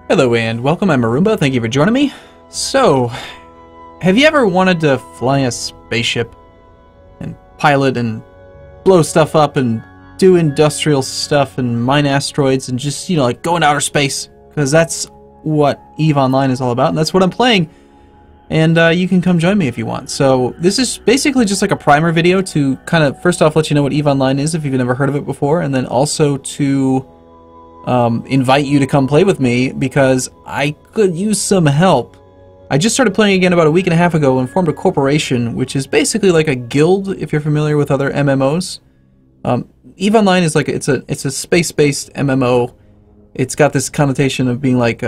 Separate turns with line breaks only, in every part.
Hello and welcome, I'm Marumba, thank you for joining me. So, have you ever wanted to fly a spaceship and pilot and blow stuff up and do industrial stuff and mine asteroids and just, like go into outer space? Because that's what EVE Online is all about, and that's what I'm playing. And you can come join me if you want. So this is basically just like a primer video to kind of first off let you know what EVE Online is if you've never heard of it before, and then also to invite you to come play with me because I could use some help. I just started playing again about a week and a half ago and formed a corporation, which is basically like a guild if you're familiar with other MMOs. EVE Online is like it's a space-based MMO. It's got this connotation of being like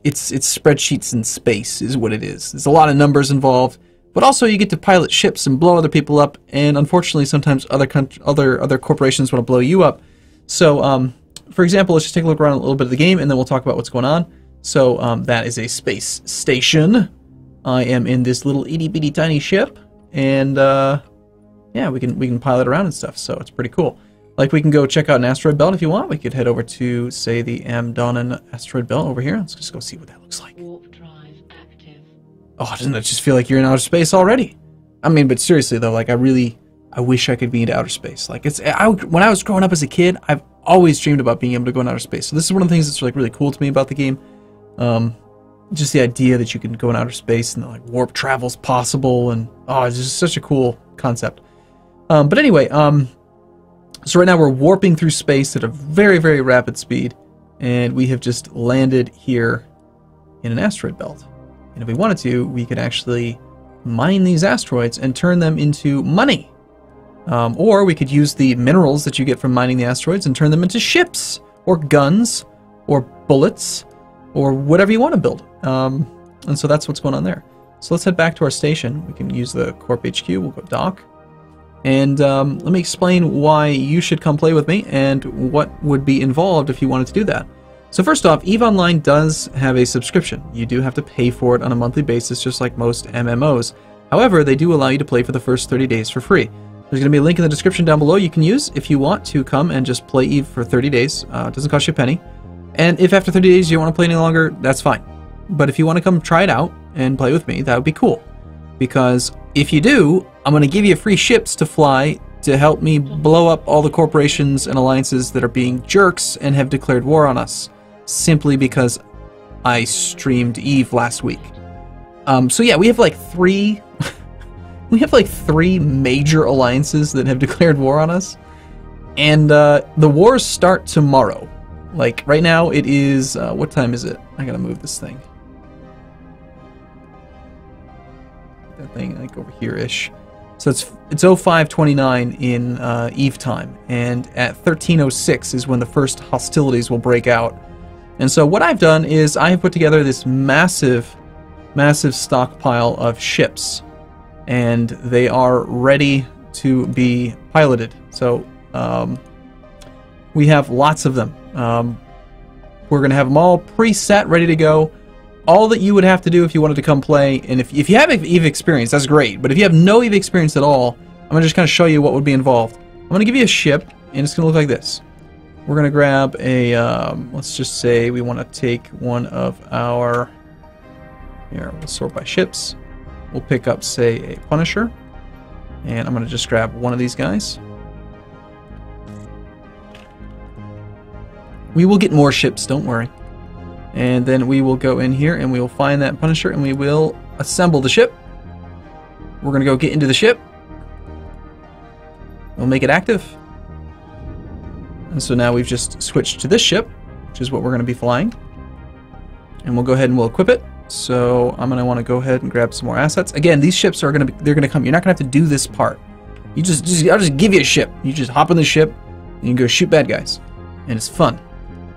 it's spreadsheets in space is what it is. There's a lot of numbers involved, but also you get to pilot ships and blow other people up, and unfortunately sometimes other corporations want to blow you up. So, for example, let's just take a look around a little bit of the game, and then we'll talk about what's going on. So, that is a space station. I am in this little itty-bitty tiny ship, and, yeah, we can pilot around and stuff, so it's pretty cool. Like, we can go check out an asteroid belt if you want. We could head over to, say, the Amdonan asteroid belt over here. Let's just go see what that looks like.
Warp drive active.
Oh, doesn't it just feel like you're in outer space already? I mean, but seriously, though, like, I wish I could be into outer space. Like, when I was growing up as a kid, I've always dreamed about being able to go in outer space. So this is one of the things that's like really cool to me about the game. Just the idea that you can go in outer space and like warp travel's possible, and it's just such a cool concept. But anyway, so right now we're warping through space at a very, very rapid speed, and we have just landed here in an asteroid belt. And if we wanted to, we could actually mine these asteroids and turn them into money. Or we could use the minerals that you get from mining the asteroids and turn them into ships, or guns, or bullets, or whatever you want to build. And so that's what's going on there. So let's head back to our station. We can use the Corp HQ. We'll go dock. And let me explain why you should come play with me and what would be involved if you wanted to do that. So first off, EVE Online does have a subscription. You do have to pay for it on a monthly basis, just like most MMOs. However, they do allow you to play for the first 30 days for free. There's going to be a link in the description down below you can use if you want to come and just play EVE for 30 days. It doesn't cost you a penny. And if after 30 days you don't want to play any longer, that's fine. But if you want to come try it out and play with me, that would be cool. Because if you do, I'm going to give you free ships to fly to help me blow up all the corporations and alliances that are being jerks and have declared war on us. Simply because I streamed EVE last week. So yeah, we have like three... We have like 3 major alliances that have declared war on us, and the wars start tomorrow. Like right now it is, what time is it? I gotta move this thing. That thing like over here-ish. So it's 05:29 in EVE time, and at 13:06 is when the first hostilities will break out. And so what I've done is I have put together this massive stockpile of ships, and they are ready to be piloted. So we have lots of them. We're going to have them all preset, ready to go. All that you would have to do if you wanted to come play, and if you have EVE experience, that's great. But if you have no EVE experience at all, I'm going to just kind of show you what would be involved. I'm going to give you a ship, and it's going to look like this. We're going to grab a, let's just say we want to take one of our, here, we'll sort by ships. We'll pick up, say, a Punisher, and I'm going to just grab one of these guys. We will get more ships, don't worry. And then we will go in here and we will find that Punisher and we will assemble the ship. We're going to go get into the ship. We'll make it active. And so now we've just switched to this ship, which is what we're going to be flying. And we'll go ahead and we'll equip it. So I'm gonna want to go ahead and grab some more assets. Again, these ships are they're gonna come. You're not gonna have to do this part. I'll just give you a ship. You just hop in the ship and you can go shoot bad guys, and it's fun.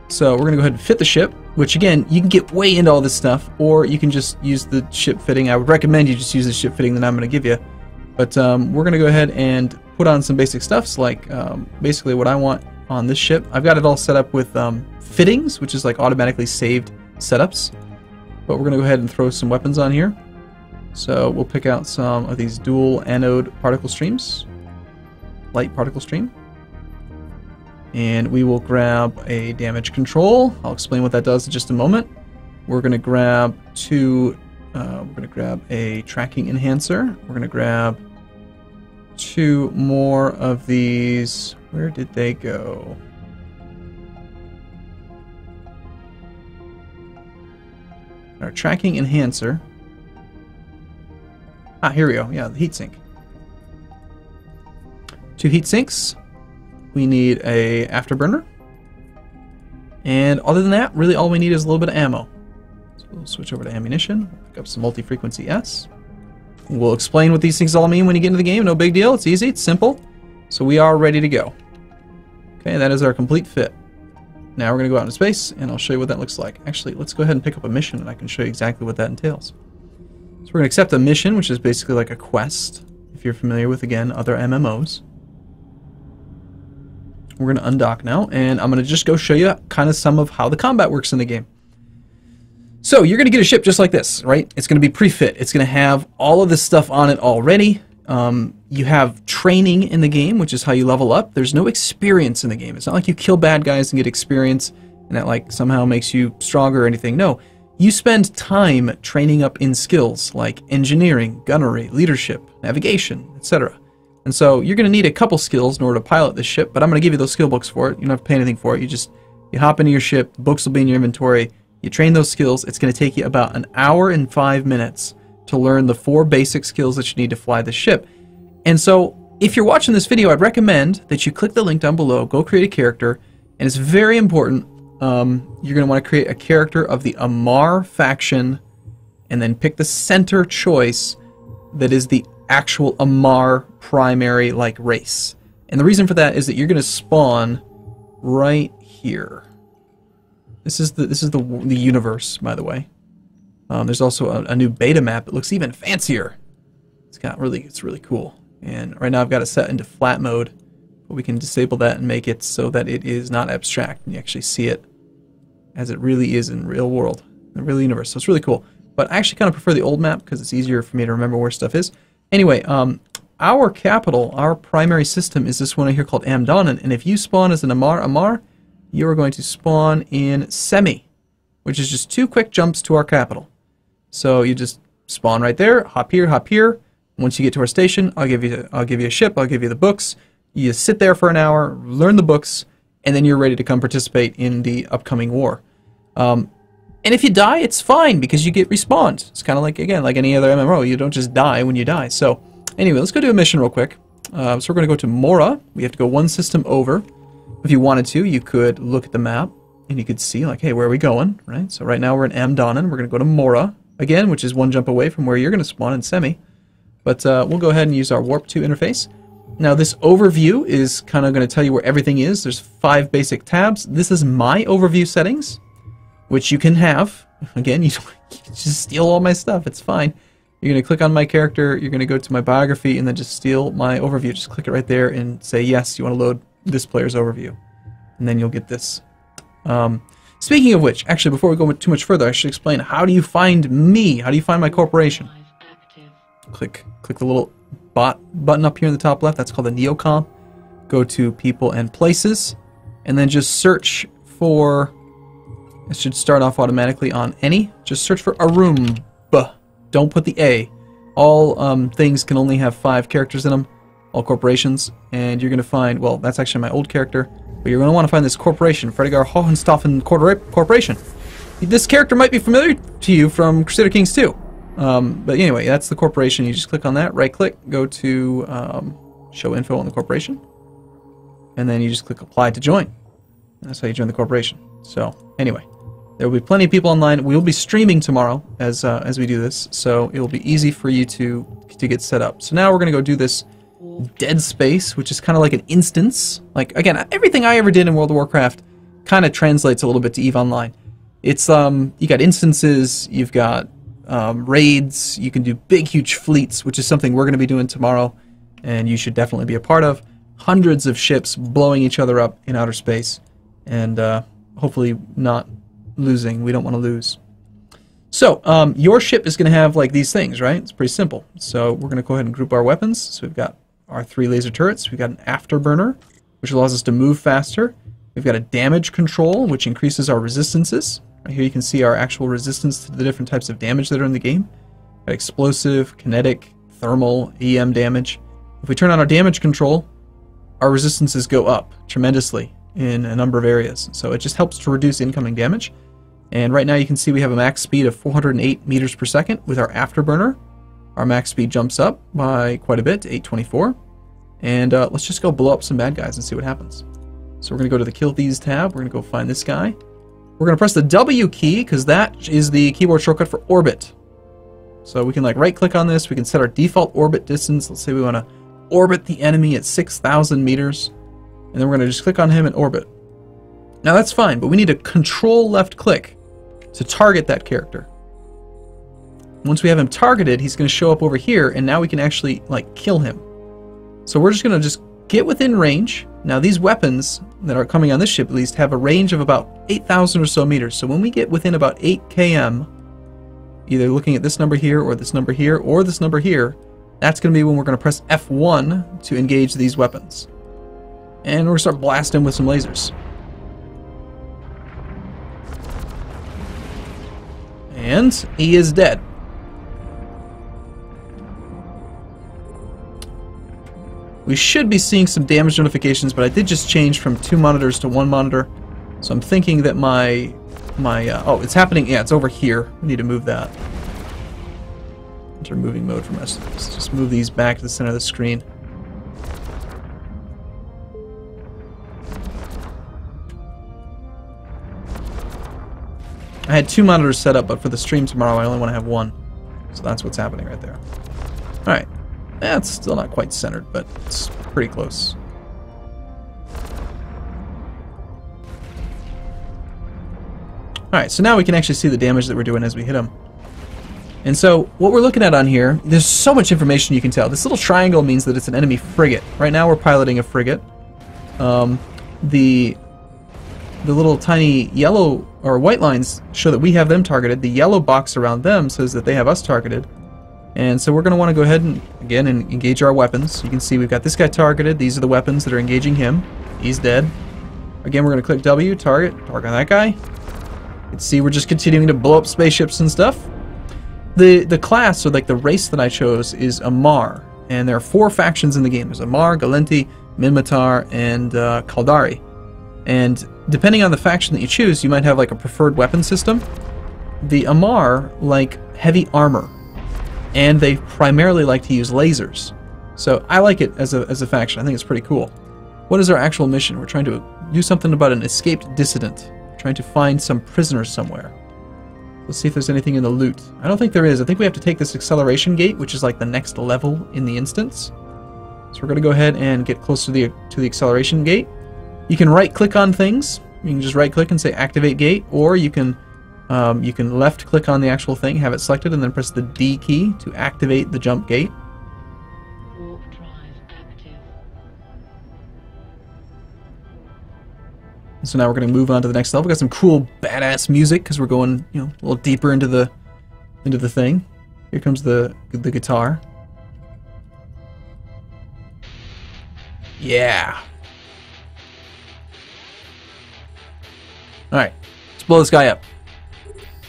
So we're gonna go ahead and fit the ship, which again you can get way into all this stuff, or you can just use the ship fitting. I would recommend you just use the ship fitting that I'm gonna give you. But we're gonna go ahead and put on some basic stuffs, like basically what I want on this ship. I've got it all set up with fittings, which is like automatically saved setups. But we're going to go ahead and throw some weapons on here. So we'll pick out some of these dual anode particle streams. Light particle stream. And we will grab a damage control. I'll explain what that does in just a moment. We're going to grab a tracking enhancer. We're going to grab 2 more of these. Where did they go? Our tracking enhancer. Ah, here we go. Yeah, the heatsink. 2 heat sinks. We need a afterburner. And other than that, really all we need is a little bit of ammo. So we'll switch over to ammunition. Pick up some multi-frequency S. We'll explain what these things all mean when you get into the game. No big deal. It's easy. It's simple. So we are ready to go. Okay, that is our complete fit. Now we're going to go out into space, and I'll show you what that looks like. Actually, let's go ahead and pick up a mission, and I can show you exactly what that entails. So we're going to accept a mission, which is basically like a quest, if you're familiar with, again, other MMOs. We're going to undock now, and I'm going to just go show you kind of some of how the combat works in the game. So you're going to get a ship just like this, right? It's going to be pre-fit. It's going to have all of this stuff on it already. You have training in the game, which is how you level up. There's no experience in the game. It's not like you kill bad guys and get experience, and that like somehow makes you stronger or anything. No, you spend time training up in skills like engineering, gunnery, leadership, navigation, etc. And so you're going to need a couple skills in order to pilot this ship, but I'm going to give you those skill books for it. You don't have to pay anything for it. You hop into your ship, the books will be in your inventory, you train those skills. It's going to take you about an hour and 5 minutes to learn the 4 basic skills that you need to fly the ship. And so if you're watching this video, I'd recommend that you click the link down below, go create a character, and it's very important. You're going to want to create a character of the Amar faction, and then pick the center choice that is the actual Amar primary like race. And the reason for that is that you're going to spawn right here. This is the universe, by the way. There's also a new beta map. It looks even fancier. It's really cool. And right now I've got it set into flat mode, but we can disable that and make it so that it is not abstract and you actually see it as it really is in real world, in the real universe. So it's really cool. But I actually kind of prefer the old map because it's easier for me to remember where stuff is. Anyway, our capital, our primary system is this one right here called Amdonan, and if you spawn as an Amar, you are going to spawn in Semi, which is just 2 quick jumps to our capital. So you just spawn right there, hop here, hop here. Once you get to our station, I'll give you a ship, I'll give you the books. You sit there for an hour, learn the books, and then you're ready to come participate in the upcoming war. And if you die, it's fine because you get respawned. It's kind of like, again, like any other MMO. You don't just die when you die. So anyway, let's go do a mission real quick. So we're going to go to Mora. We have to go 1 system over. If you wanted to, you could look at the map and you could see like, hey, where are we going, right? So right now we're in Amdonan. We're going to go to Mora again, which is 1 jump away from where you're going to spawn in Semi. But we'll go ahead and use our Warp 2 interface. Now this overview is kind of going to tell you where everything is. There's 5 basic tabs. This is my overview settings, which you can have. Again, you just steal all my stuff. It's fine. You're going to click on my character. You're going to go to my biography and then just steal my overview. Just click it right there and say, yes, you want to load this player's overview. And then you'll get this. Speaking of which, actually, before we go too much further, I should explain, how do you find me? How do you find my corporation? Click the little button up here in the top left. That's called the Neocom. Go to People and Places, and then just search for, it should start off automatically on any. Just search for Arumba. Don't put the A. All things can only have 5 characters in them, all corporations, and you're going to find, well, that's actually my old character, but you're going to want to find this corporation, Fredigar Hohenstaufen Corporation. This character might be familiar to you from Crusader Kings 2. But anyway, that's the corporation. You just click on that, right click, go to show info on the corporation, and then you just click apply to join. And that's how you join the corporation. So anyway, there will be plenty of people online. We will be streaming tomorrow as we do this, so it will be easy for you to get set up. So now we're going to go do this Dead Space, which is kind of like an instance. Like, again, everything I ever did in World of Warcraft kind of translates a little bit to EVE Online. It's you got instances, you've got raids, you can do big huge fleets, which is something we're going to be doing tomorrow, and you should definitely be a part of. Hundreds of ships blowing each other up in outer space, and hopefully not losing. We don't want to lose. So your ship is going to have like these things, right? It's pretty simple. So we're going to go ahead and group our weapons. So we've got our 3 laser turrets, we've got an afterburner, which allows us to move faster, We've got a damage control, which increases our resistances. Right here you can see our actual resistance to the different types of damage that are in the game. Got explosive, kinetic, thermal, EM damage. If we turn on our damage control, our resistances go up tremendously in a number of areas. So it just helps to reduce incoming damage. And right now you can see we have a max speed of 408 meters per second with our afterburner. Our max speed jumps up by quite a bit to 824. And let's just go blow up some bad guys and see what happens. So we're going to go to the Kill These tab. We're going to go find this guy. We're going to press the W key because that is the keyboard shortcut for orbit. So we can like right click on this. We can set our default orbit distance. Let's say we want to orbit the enemy at 6,000 meters. And then we're going to just click on him and orbit. Now that's fine, but we need to control left click to target that character. Once we have him targeted, he's going to show up over here, and now we can actually like kill him. So we're just going to get within range. Now these weapons that are coming on this ship at least have a range of about 8,000 or so meters. So when we get within about 8 km, either looking at this number here or this number here or this number here, that's going to be when we're going to press F1 to engage these weapons. And we're going to start blasting with some lasers. And he is dead. We should be seeing some damage notifications, but I did just change from 2 monitors to 1 monitor. So I'm thinking that oh, it's happening. Yeah, it's over here. We need to move that. Enter moving mode from us. Let's just move these back to the center of the screen. I had 2 monitors set up, but for the stream tomorrow I only want to have 1. So that's what's happening right there. Alright. That's still not quite centered, but it's pretty close. Alright, so now we can actually see the damage that we're doing as we hit him. And so, what we're looking at on here, there's so much information you can tell. This little triangle means that it's an enemy frigate. Right now we're piloting a frigate. The little tiny yellow or white lines show that we have them targeted. The yellow box around them says that they have us targeted. And so we're going to want to go ahead and, again, engage our weapons. You can see we've got this guy targeted. These are the weapons that are engaging him. He's dead. Again, we're going to click W, target that guy. You can see we're just continuing to blow up spaceships and stuff. The class, or like the race that I chose, is Amar. And there are 4 factions in the game. There's Amar, Galenti, Minmatar, and Kaldari. And depending on the faction that you choose, you might have like a preferred weapon system. The Amar like heavy armor, and they primarily like to use lasers. So I like it as a faction. I think it's pretty cool. What is our actual mission? We're trying to do something about an escaped dissident. We're trying to find some prisoners somewhere. Let's see if there's anything in the loot. I don't think there is. I think we have to take this acceleration gate, which is like the next level in the instance. So we're going to go ahead and get close to the acceleration gate. You can right-click on things. You can just right-click and say Activate Gate, or you can left-click on the actual thing, have it selected, and then press the D key to activate the jump gate.
Warp drive active.
So now we're going to move on to the next level. We've got some cool, badass music because we're going, a little deeper into the thing. Here comes the guitar. Yeah. Alright, let's blow this guy up.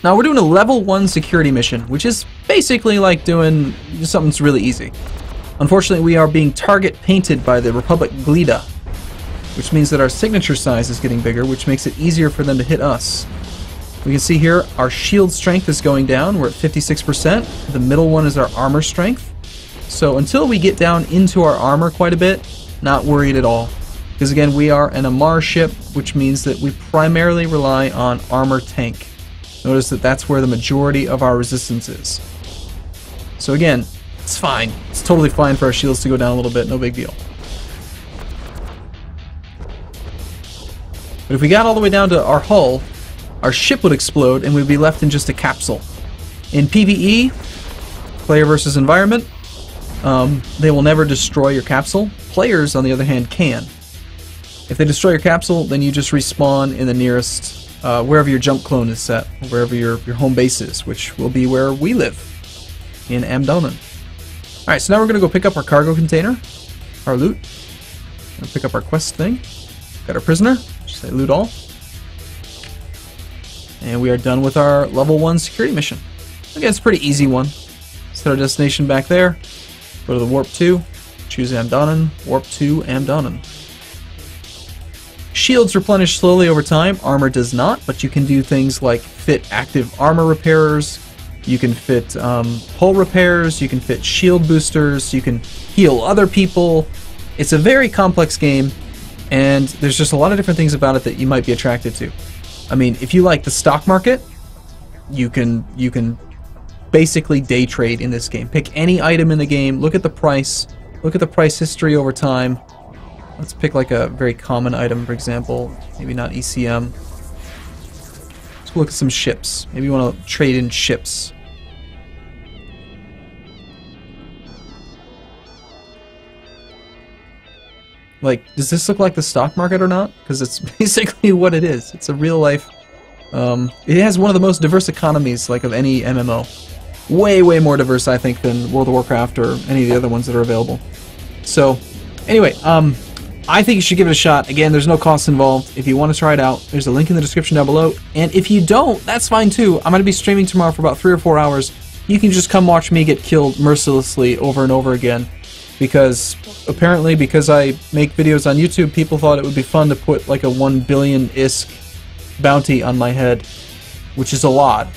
Now we're doing a level 1 security mission, which is basically like doing something that's really easy. Unfortunately, we are being target painted by the Republic Glida, which means that our signature size is getting bigger, which makes it easier for them to hit us. We can see here our shield strength is going down. We're at 56%. The middle one is our armor strength. So until we get down into our armor quite a bit, not worried at all. Because again, we are an Amar ship, which means that we primarily rely on armor tank. Notice that that's where the majority of our resistance is. So again, it's fine. It's totally fine for our shields to go down a little bit, no big deal. But if we got all the way down to our hull, our ship would explode and we'd be left in just a capsule. In PvE, player versus environment, they will never destroy your capsule. Players, on the other hand, can. If they destroy your capsule, then you just respawn in the nearest, wherever your jump clone is set, wherever your home base is, which will be where we live, in Amdonan. Alright, so now we're going to go pick up our cargo container, our loot. We'll pick up our quest thing. Got our prisoner. Just say loot all. And we are done with our level 1 security mission. Again, it's a pretty easy one. Set our destination back there. Go to the warp 2. Choose Amdonan. Warp 2 Amdonan. Shields replenish slowly over time. Armor does not, but you can do things like fit active armor repairers. You can fit hull repairs. You can fit shield boosters. You can heal other people. It's a very complex game, and there's just a lot of different things about it that you might be attracted to. I mean, if you like the stock market, you can basically day trade in this game. Pick any item in the game, look at the price history over time. Let's pick like a very common item, for example, maybe not ECM. Let's look at some ships. Maybe you want to trade in ships. Like, does this look like the stock market or not? Because it's basically what it is. It's a real life. It has one of the most diverse economies, like, of any MMO. Way, way more diverse, I think, than World of Warcraft or any of the other ones that are available. So, anyway, I think you should give it a shot. Again, there's no cost involved. If you want to try it out, there's a link in the description down below. And if you don't, that's fine too. I'm going to be streaming tomorrow for about 3 or 4 hours. You can just come watch me get killed mercilessly over and over again. Because, apparently, because I make videos on YouTube, people thought it would be fun to put like a 1 billion ISK bounty on my head, which is a lot.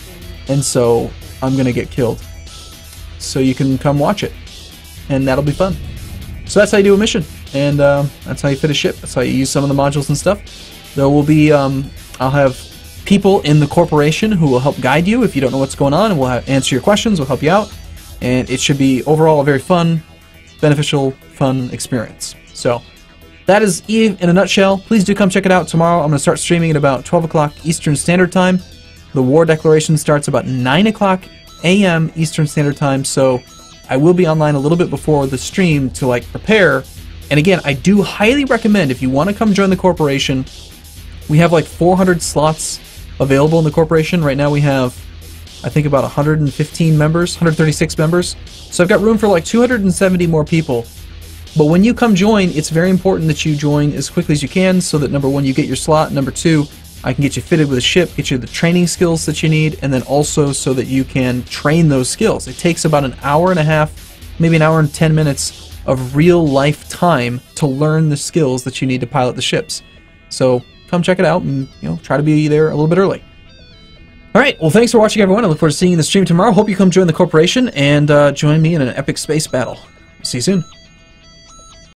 And so, I'm going to get killed. So you can come watch it. And that'll be fun. So that's how you do a mission. And that's how you fit a ship. That's how you use some of the modules and stuff. There will be, I'll have people in the corporation who will help guide you if you don't know what's going on, and we'll answer your questions, we'll help you out. And it should be, overall, a very fun, beneficial, fun experience. So, that is EVE in a nutshell. Please do come check it out tomorrow. I'm going to start streaming at about 12 o'clock Eastern Standard Time. The war declaration starts about 9 o'clock a.m. Eastern Standard Time, so I will be online a little bit before the stream to like prepare. And again, I do highly recommend, if you want to come join the corporation, we have like 400 slots available in the corporation. Right now we have, I think, about 115 members, 136 members. So I've got room for like 270 more people. But when you come join, it's very important that you join as quickly as you can so that, number one, you get your slot. Number two, I can get you fitted with a ship, get you the training skills that you need, and then also so that you can train those skills. It takes about an hour and a half, maybe an hour and 10 minutes of real life time to learn the skills that you need to pilot the ships. So come check it out and, you know, try to be there a little bit early. Alright, well, thanks for watching, everyone. I look forward to seeing you in the stream tomorrow. Hope you come join the corporation and join me in an epic space battle. See you soon.